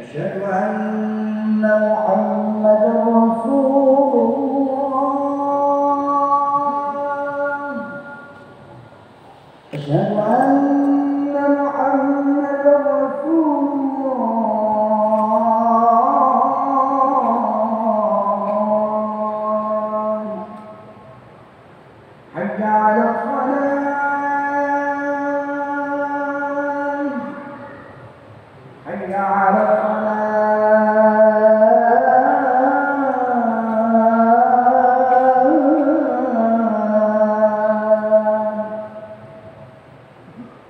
أشهد أن محمدا رسول الله أشهد أن محمدا رسول الله حي على الصلاة حي على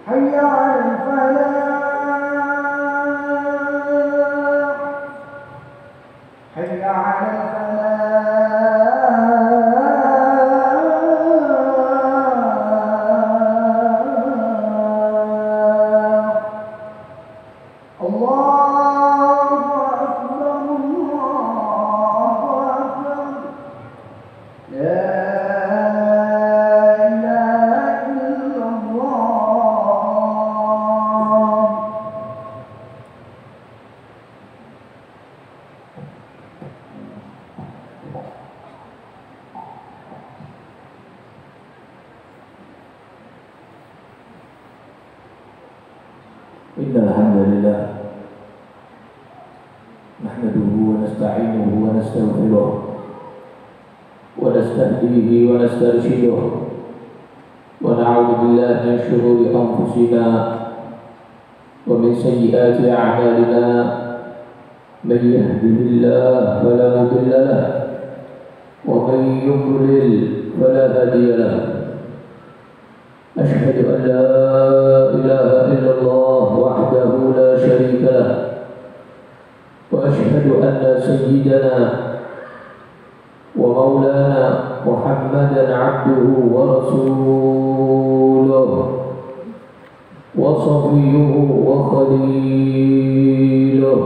حي على الفلاح حي على الفلاح الله أكبر الله أكبر لا إله إلا الله إن الحمد لله نحمده ونستعينه ونستغفره ونستهديه ونسترشده ونعوذ بالله من شرور أنفسنا ومن سيئات أعمالنا من يهده الله فلا مضل له ومن يضلل فلا هادي له أشهد أن لا إله إلا الله وحده لا شريك له وأشهد أن سيدنا ومولانا محمدا عبده ورسوله وصفيه وخليله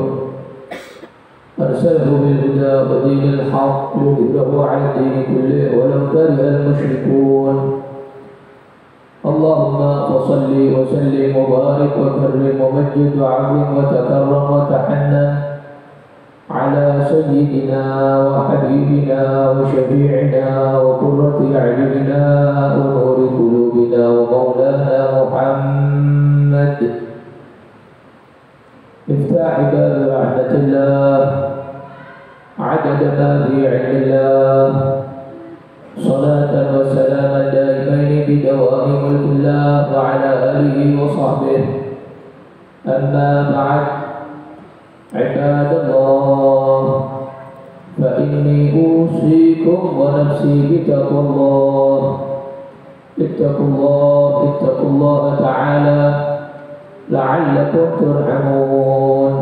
أرسله بالهدى ودين الحق ليظهره على الدين كله ولو كره المشركون اللهم صل وسلم وبارك وكرم ومجد وعظم وتكرم وتحنن على سيدنا وحبيبنا وشفيعنا وقرة أعيننا ونور قلوبنا ومولانا محمد مفتاح باب رحمة الله عدد ما في علم الله صلاة وسلاما دائمين بدوام ملك الله وعلى آله وصحبه أما بعد عباد الله فإني أوصيكم ونفسي بتقوى الله اتقوا الله تعالى لعلكم ترحمون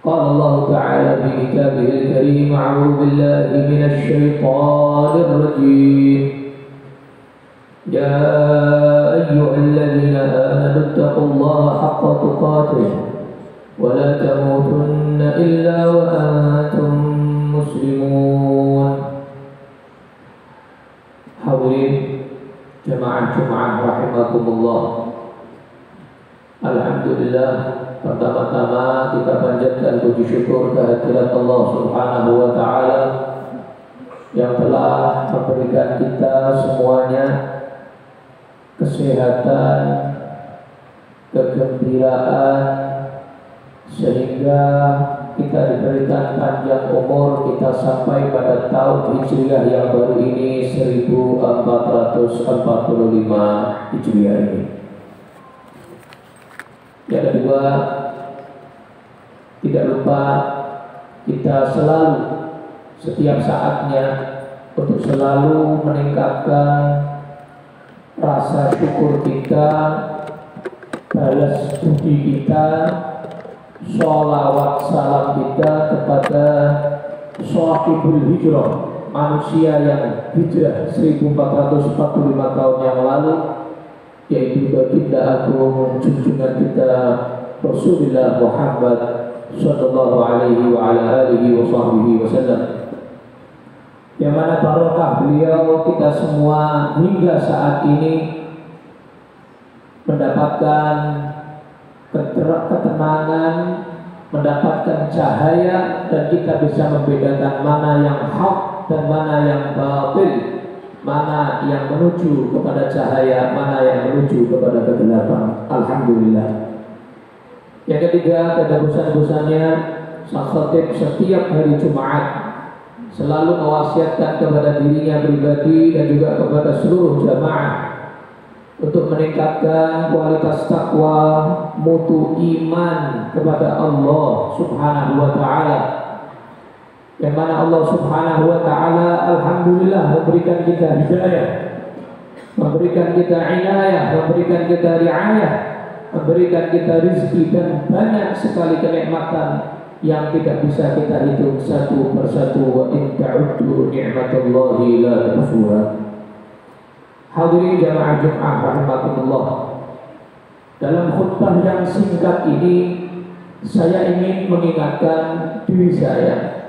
قال الله تعالى في كتابه الكريم أعوذ بالله من الشيطان الرجيم يا أيها الذين آمنوا اتقوا الله حق تقاته ولا تموتن إلا وأنتم مسلمون. Hadirin jemaah Jumat rahimakumullah. Alhamdulillah, pertama-tama kita panjatkan puji syukur kehadirat Allah Subhanahu wa taala yang telah memberikan kita semuanya kesehatan, kegembiraan, sehingga kita diberikan panjang umur, kita sampai pada tahun Hijriah yang baru ini 1445 Hijriah ini. Yang kedua, tidak lupa kita selalu setiap saatnya untuk selalu meningkatkan rasa syukur kita, balas budi kita, sholawat salam kita kepada Shahibul Hijrah, manusia yang hijrah 1445 tahun yang lalu, yaitu baginda agung junjungan kita Rasulullah Muhammad sallallahu alaihi wa ala alihi wa sahbihi wasallam, yang mana barokah beliau kita semua hingga saat ini mendapatkan ketenangan, mendapatkan cahaya dan kita bisa membedakan mana yang hak dan mana yang batil, mana yang menuju kepada cahaya, mana yang menuju kepada kegelapan. Alhamdulillah. Yang ketiga, bosan-bosannya sang khatib setiap hari Jumat selalu mewasiatkan kepada dirinya pribadi dan juga kepada seluruh jamaah untuk meningkatkan kualitas takwa, mutu iman kepada Allah Subhanahu wa taala. Yang mana Allah Subhanahu wa taala alhamdulillah memberikan kita hidayah, memberikan kita inayah, memberikan kita riayah, memberikan kita rizki dan banyak sekali kenikmatan yang tidak bisa kita hitung satu persatu. Wa in ta'uddu ni'matallahi la tuhsuha. Hadirin jamaah Jumat rahimakumullah. Dalam khutbah yang singkat ini saya ingin mengingatkan diri saya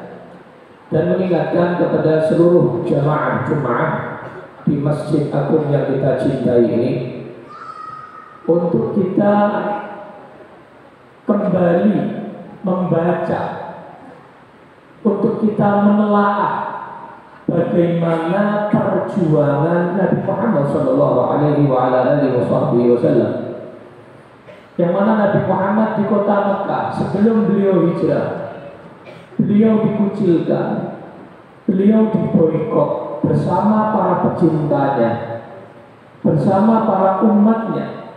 dan mengingatkan kepada seluruh jamaah Jumat di Masjid Agung yang kita cintai ini untuk kita kembali membaca, untuk kita menelaah bagaimana perjuangan Nabi Muhammad sallallahu alaihi wasallam. Yang mana Nabi Muhammad di kota Mekah sebelum beliau hijrah, beliau dikucilkan, beliau diboikot bersama para pecintanya, bersama para umatnya,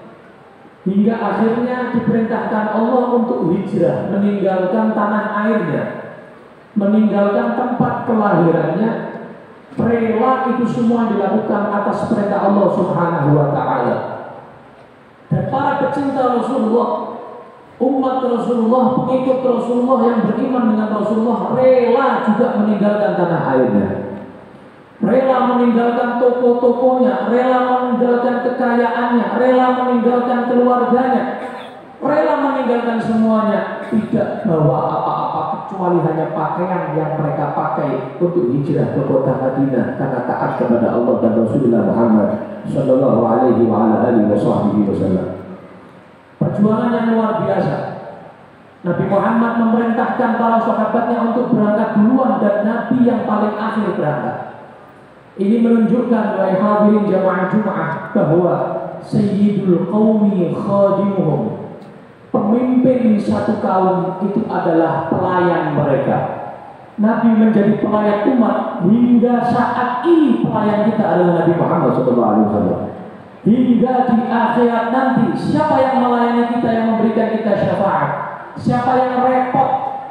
hingga akhirnya diperintahkan Allah untuk hijrah, meninggalkan tanah airnya, meninggalkan tempat kelahirannya. Rela itu semua dilakukan atas perintah Allah Subhanahu wa taala. Dan para pecinta Rasulullah, umat Rasulullah, pengikut Rasulullah yang beriman dengan Rasulullah, rela juga meninggalkan tanah airnya, rela meninggalkan toko-tokonya, rela meninggalkan kekayaannya, rela meninggalkan keluarganya, rela meninggalkan semuanya, tidak bawa apa-apa kecuali hanya pakaian yang mereka pakai untuk hijrah ke kota Madinah karena taat kepada Allah dan Rasulullah Muhammad sallallahu alaihi wasallam. Perjuangan yang luar biasa. Nabi Muhammad memerintahkan para sahabatnya untuk berangkat duluan dan Nabi yang paling akhir berangkat. Ini menunjukkan wahai hadirin jamaah Jumat bahwa sayyidul qaumi khadimuhum. Pemimpin satu kaum itu adalah pelayan mereka. Nabi menjadi pelayan umat hingga saat ini. Pelayan kita adalah Nabi Muhammad SAW. Hingga di akhirat nanti, siapa yang melayani kita, yang memberikan kita syafaat, siapa yang repot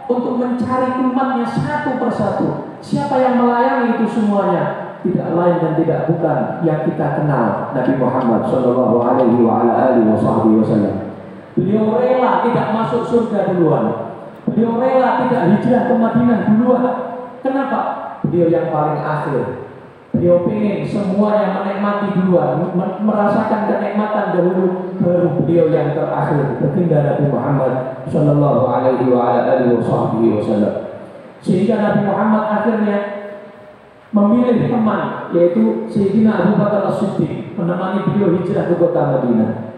untuk mencari umatnya satu persatu, siapa yang melayani itu semuanya, tidak lain dan tidak bukan yang kita kenal, Nabi Muhammad SAW. Beliau rela tidak masuk surga duluan. Beliau rela tidak hijrah ke Madinah duluan. Kenapa? Beliau yang paling akhir. Beliau ingin semua yang menikmati duluan, merasakan kenikmatan dahulu, baru beliau yang terakhir. Baginda Nabi Muhammad sallallahu alaihi wasallam. Sehingga Nabi Muhammad akhirnya memilih teman, yaitu Sayyidina Abu Bakar As-Siddiq, menemani beliau hijrah ke kota Madinah.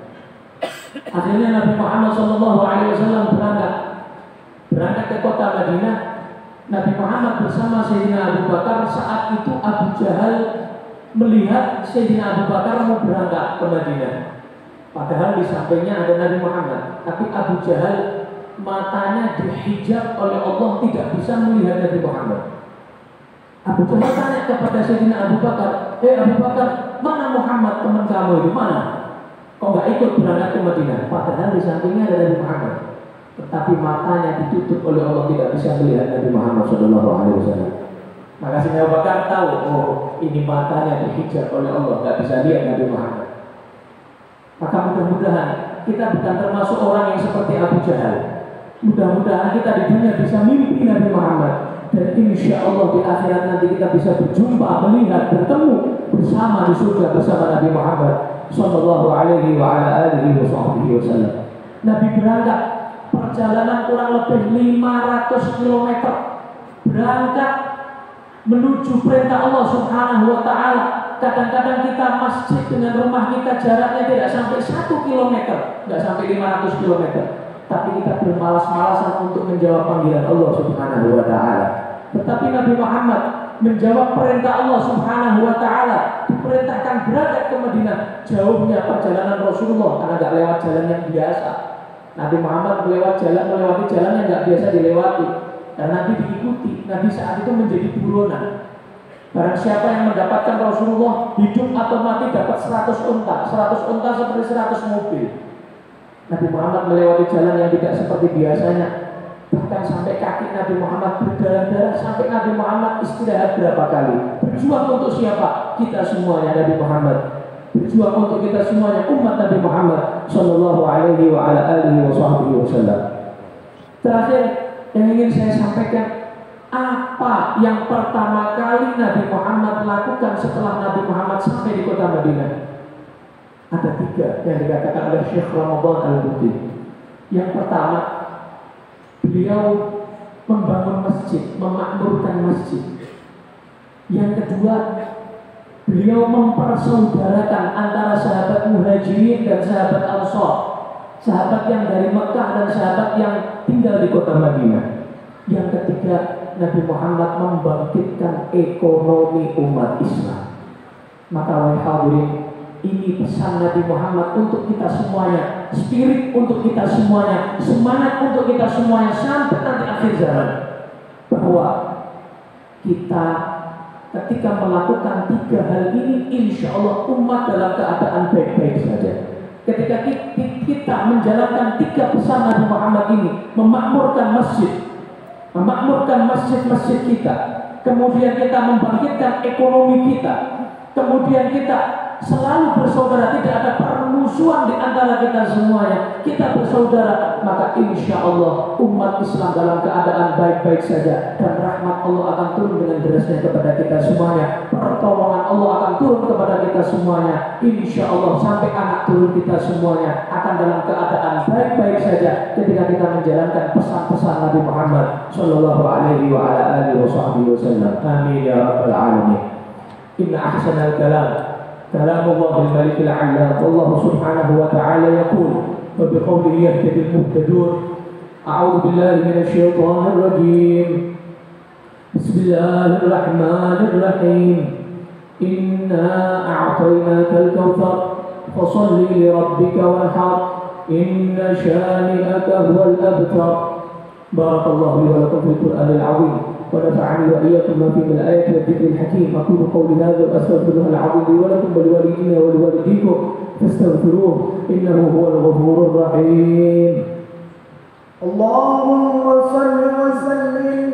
Akhirnya Nabi Muhammad SAW berangkat ke kota Madinah. Nabi Muhammad bersama Sayyidina Abu Bakar. Saat itu Abu Jahal melihat Sayyidina Abu Bakar mau berangkat ke Madinah, padahal di sampingnya ada Nabi Muhammad. Tapi Abu Jahal matanya dihijab oleh Allah, tidak bisa melihat Nabi Muhammad. Abu Jahal tanya kepada Sayyidina Abu Bakar, Abu Bakar, mana Muhammad teman kamu itu, mana? Kok nggak ikut berangkat ke Madinah? Padahal di sampingnya ada Nabi Muhammad, tetapi matanya ditutup oleh Allah, tidak bisa melihat Nabi Muhammad SAW. Maka Sayyidina Abu Bakar tahu, oh ini matanya dihijab oleh Allah, nggak bisa lihat Nabi Muhammad. Maka mudah-mudahan kita bukan termasuk orang yang seperti Abu Jahal. Mudah-mudahan kita di dunia bisa mimpi Nabi Muhammad, dan insya Allah di akhirat nanti kita bisa berjumpa, melihat, bertemu bersama di surga bersama Nabi Muhammad sallallahu alaihi wasallam. Nabi berangkat, perjalanan kurang lebih 500 km, berangkat menuju perintah Allah Subhanahu wa taala. Kadang-kadang kita masjid dengan rumah kita jaraknya tidak sampai 1 km, tidak sampai 500 km. tapi kita bermalas-malasan untuk menjawab panggilan Allah Subhanahu wa taala. Tetapi Nabi Muhammad menjawab perintah Allah Subhanahu wa taala, diperintahkan berangkat ke Madinah. Jauhnya perjalanan Rasulullah karena tidak lewat jalan yang biasa. Nabi Muhammad melewati jalan yang tidak biasa dilewati. Dan Nabi diikuti. Nabi saat itu menjadi buronan. Barang siapa yang mendapatkan Rasulullah, hidup atau mati, dapat 100 unta. 100 unta seperti 100 mobil. Nabi Muhammad melewati jalan yang tidak seperti biasanya. Bahkan sampai kaki Nabi Muhammad berdarah-darah, sampai Nabi Muhammad istirahat berapa kali. Berjuang untuk siapa? Kita semuanya, Nabi Muhammad. Berjuang untuk kita semuanya, umat Nabi Muhammad sallallahu alaihi wa ala alihi wasallam. Terakhir yang ingin saya sampaikan, apa yang pertama kali Nabi Muhammad lakukan setelah Nabi Muhammad sampai di kota Madinah? Ada 3 yang dikatakan oleh Syekh Ramadan Al-Buti. Yang pertama, beliau membangun masjid, memakmurkan masjid. Yang kedua, beliau mempersaudarakan antara sahabat Muhajirin dan sahabat Ansar, sahabat yang dari Mekah dan sahabat yang tinggal di kota Madinah. Yang ketiga, Nabi Muhammad membangkitkan ekonomi umat Islam. Maka wahai hadirin, ini pesan Nabi Muhammad untuk kita semuanya, spirit untuk kita semuanya, semangat untuk kita semuanya sampai nanti akhir zaman. Bahwa kita ketika melakukan 3 hal ini, insya Allah umat dalam keadaan baik-baik saja. Ketika kita menjalankan 3 pesan Nabi Muhammad ini, memakmurkan masjid-masjid kita, kemudian kita membangkitkan ekonomi kita, kemudian kita selalu bersaudara, tidak ada permusuhan di antara kita semuanya, kita bersaudara, maka insya Allah umat Islam dalam keadaan baik-baik saja, dan rahmat Allah akan turun dengan derasnya kepada kita semuanya, pertolongan Allah akan turun kepada kita semuanya, insya Allah sampai anak turun kita semuanya akan dalam keadaan baik-baik saja ketika kita menjalankan pesan-pesan Nabi Muhammad sallallahu alaihi wa ala alihi wasallam. Amin ya rabbal alamin. Inna ahsanal kalam كلام الله الملك الأعلى. والله سبحانه وتعالى يقول وبقوله يهتدي المهتدون. أعوذ بالله من الشيطان الرجيم. بسم الله الرحمن الرحيم. إنا أعطيناك الكوثر فصل لربك وانحر إن شانئك هو الأبتر. بارك الله لي ولكم في القرآن العظيم ونفعني وإياكم ما فيه من الآيات والذكر الحكيم. أقول قولي هذا وأستغفر الله العظيم لي ولكم ولوالدينا ولوالديكم فاستغفروه إنه هو الغفور الرحيم. اللهم صل وسلم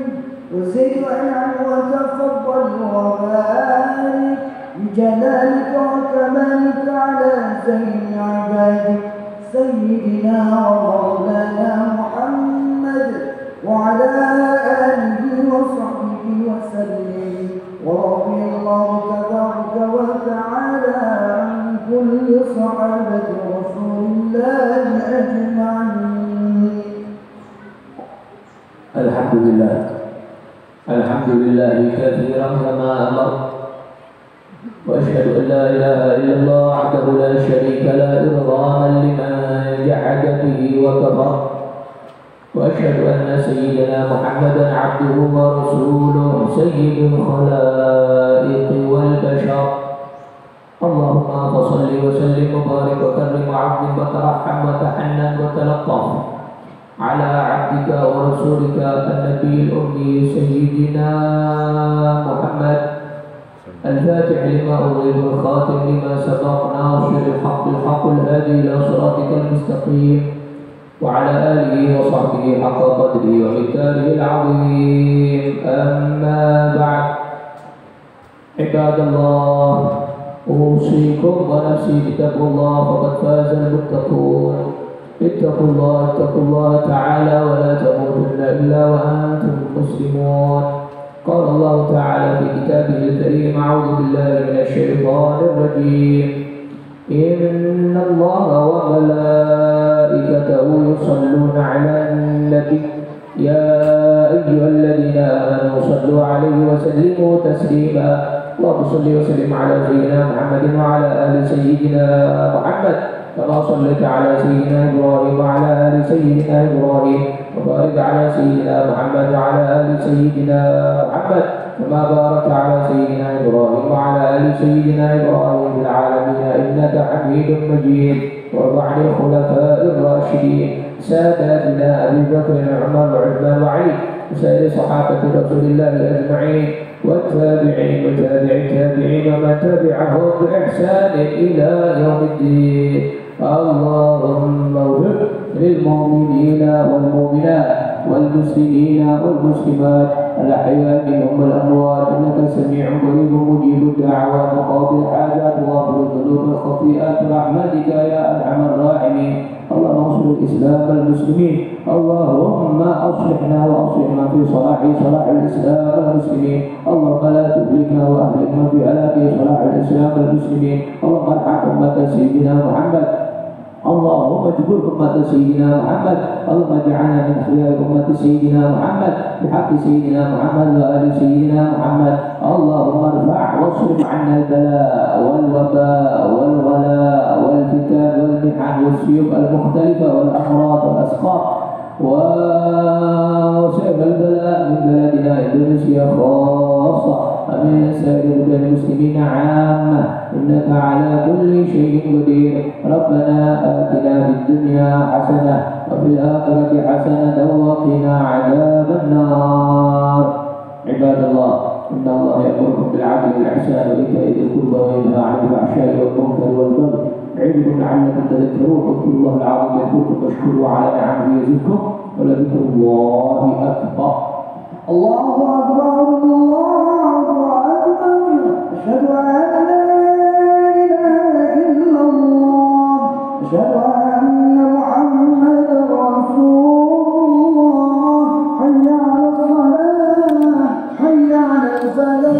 وزد وانعم وتفضل وبارك بجلالك وكمالك على سيد عبادك سيدنا ومولانا محمد وعلى آله وصحبه وسلم. ورضي الله تبارك وتعالى عن كل صحابة رسول الله أجمعين. الحمد لله كثيرا كما أمر، وأشهد أن لا إله إلا الله وحده لا شريك له إرغاما لمن جحد به وكفر، وأشهد أن سيدنا محمدا عبده ورسوله سيد الخلائق والبشر. اللهم صل وسلم وبارك وكرم وعظم وترحم وتحنن وتلطف على عبدك ورسولك النبي الأمي سيدنا محمد الفاتح لما أغلق والخاتم لما سبق ناصر الحق بالحق الهادي إلى صراطك المستقيم وعلى آله وصحبه حق قدره ومقداره العظيم. أما بعد، عباد الله، أوصيكم ونفسي بتقوى الله فقد فاز المتقون. اتقوا الله تعالى ولا تموتن إلا وأنتم مسلمون. قال الله تعالى في كتابه الكريم: أعوذ بالله من الشيطان الرجيم. إن الله وملائكته يصلون على النبي يا أيها الذين آمنوا صلوا عليه وسلموا تسليما. اللهم صل وسلم على سيدنا محمد وعلى آل سيدنا محمد كما صليت على سيدنا إبراهيم وعلى آل سيدنا إبراهيم وبارك على سيدنا محمد وعلى آل سيدنا محمد كما باركت على سيدنا إبراهيم وعلى آل سيدنا إبراهيم في العالمين إنك حميد مجيد. وارض عن الخلفاء الراشدين ساداتنا أبي بكر وعمر وعثمان وعلي وسائر صحابة رسول الله أجمعين والتابعين وتابع التابعين ومن تبعهم بإحسان إلى يوم الدين. اللهم اغفر للمؤمنين والمؤمنات والمسلمين والمسلمات الأحياء منهم والأموات إنك سميع قريب مجيب الدعوات وقاضي الحاجات وغافر الذنوب والخطيئات برحمتك يا أرحم الراحمين. اللهم انصر الإسلام والمسلمين. اللهم أصلحنا وأصلح ما في صلاح الإسلام والمسلمين. اللهم لا تهلكنا وأهلك ما في هلاك صلاح الإسلام والمسلمين. اللهم ارحم أمة سيدنا محمد. اللهم اجبر أمة سيدنا محمد. اللهم اجعلنا من خيار أمة سيدنا محمد بحق سيدنا محمد وآل سيدنا محمد. اللهم ارفع واصرف عنا البلاء والوباء والغلاء والفتن والمحن والسيوف المختلفة والأمراض والأسقاط وسائر البلاء من بلدنا إندونيسيا خاصة ومن سائر بلاد المسلمين عامة إنك على كل شيء قدير. ربنا آتنا في الدنيا حسنة وفي الآخرة حسنة وقنا عذاب النار. عباد الله إن الله يأمركم بالعدل والإحسان وإيتاء ذي القربى وينهى عن الفحشاء والمنكر والبغي يعظكم لعلكم تذكرون. اذكروا الله العظيم يذكركم واشكروا على نعمه يزدكم ولذكر الله أكبر. الله أكبر الله أكبر. أشهد أن لا إله إلا الله. أشهد أن محمدا رسول الله. حي على الصلاة حي على الفلاح.